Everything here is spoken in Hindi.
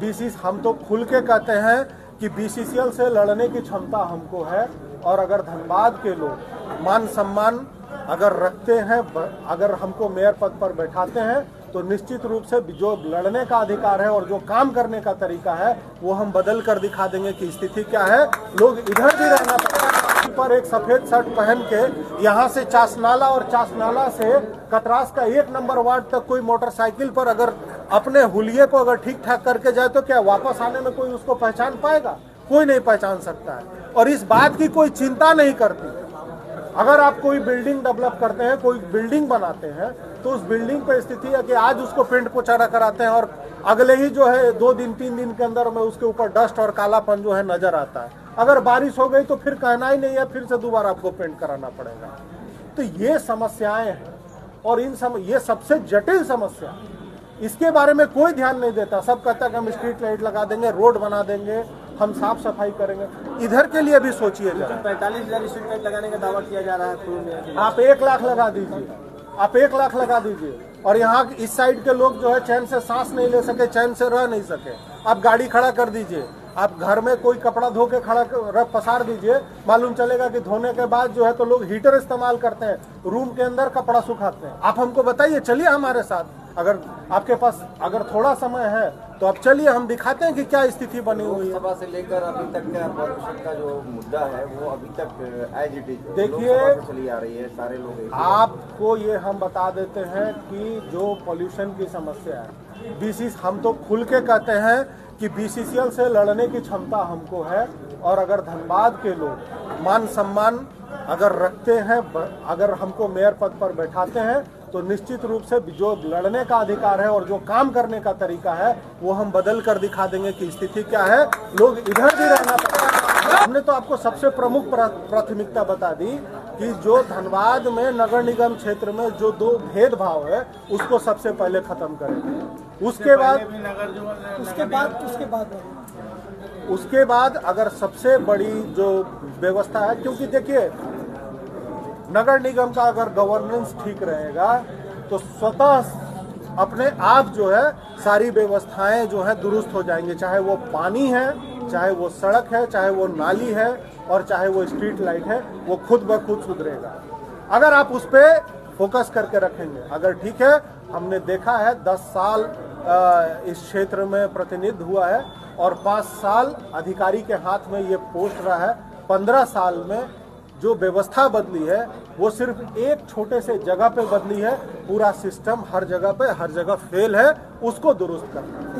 बीसीसी हम तो खुल के कहते हैं कि बीसीसीएल से लड़ने की क्षमता हमको है, और अगर धनबाद के लोग मान सम्मान अगर रखते हैं, अगर हमको मेयर पद पर बैठाते हैं, तो निश्चित रूप से जो लड़ने का अधिकार है और जो काम करने का तरीका है वो हम बदल कर दिखा देंगे कि स्थिति क्या है। लोग इधर भी रहना पड़ेगा। पर एक सफेद शर्ट पहन के यहाँ से चासनाला और चासनाला से कतरास का 1 नंबर वार्ड तक कोई मोटरसाइकिल पर अगर अपने हुलिये को अगर ठीक ठाक करके जाए तो क्या वापस आने में कोई उसको पहचान पाएगा? कोई नहीं पहचान सकता है। और इस बात की कोई चिंता नहीं करती। अगर आप कोई बिल्डिंग डेवलप करते हैं, कोई बिल्डिंग बनाते हैं, तो उस बिल्डिंग पर स्थिति है कि आज उसको पेंट पोचाड़ा कराते हैं और अगले ही जो है 2 दिन 3 दिन के अंदर में उसके ऊपर डस्ट और कालापन जो है नजर आता है। अगर बारिश हो गई तो फिर कहना ही नहीं है, फिर से दोबारा आपको पेंट कराना पड़ेगा। तो ये समस्याएं हैं और ये सबसे जटिल समस्या, इसके बारे में कोई ध्यान नहीं देता। सब कहता है कि हम स्ट्रीट लाइट लगा देंगे, रोड बना देंगे, हम साफ सफाई करेंगे। इधर के लिए भी सोचिए जरा। 45,000 स्ट्रीट लाइट लगाने का दावा किया जा रहा है। आप 1 लाख लगा दीजिए, आप 1 लाख लगा दीजिए, और यहाँ इस साइड के लोग जो है चैन से सांस नहीं ले सके, चैन से रह नहीं सके। आप गाड़ी खड़ा कर दीजिए, आप घर में कोई कपड़ा धो के खड़ा रख पसार दीजिए, मालूम चलेगा कि धोने के बाद जो है तो लोग हीटर इस्तेमाल करते हैं, रूम के अंदर कपड़ा सुखाते हैं। आप हमको बताइए, चलिए हमारे साथ, अगर आपके पास अगर थोड़ा समय है तो आप चलिए, हम दिखाते हैं कि क्या स्थिति बनी हुई है। लोकसभा से लेकर अभी तक का पॉल्यूशन का जो मुद्दा है वो अभी तक एज इट इज देखिए चली आ रही है। सारे लोग आपको ये हम बता देते हैं कि जो पॉल्यूशन की समस्या है, बीसीसी हम तो खुल के कहते हैं कि बीसीसीएल से लड़ने की क्षमता हमको है, और अगर धनबाद के लोग मान सम्मान अगर रखते हैं, अगर हमको मेयर पद पर बैठाते हैं, तो निश्चित रूप से जो लड़ने का अधिकार है और जो काम करने का तरीका है वो हम बदल कर दिखा देंगे कि स्थिति क्या है। लोग इधर भी रहना पड़ेगा। हमने तो आपको सबसे प्रमुख प्राथमिकता बता दी कि जो धनबाद में नगर निगम क्षेत्र में जो 2 भेदभाव है उसको सबसे पहले खत्म करेंगे। उसके बाद अगर सबसे बड़ी जो व्यवस्था है, क्योंकि देखिए नगर निगम का अगर गवर्नेंस ठीक रहेगा तो स्वतः अपने आप जो है सारी व्यवस्थाएं जो है दुरुस्त हो जाएंगे, चाहे वो पानी है, चाहे वो सड़क है, चाहे वो नाली है, और चाहे वो स्ट्रीट लाइट है, वो खुद ब खुद सुधरेगा अगर आप उस पर फोकस करके रखेंगे। अगर ठीक है, हमने देखा है 10 साल इस क्षेत्र में प्रतिनिधित्व हुआ है और 5 साल अधिकारी के हाथ में ये पोस्ट रहा है। 15 साल में जो व्यवस्था बदली है वो सिर्फ एक छोटे से जगह पे बदली है, पूरा सिस्टम हर जगह पे हर जगह फेल है, उसको दुरुस्त करना है।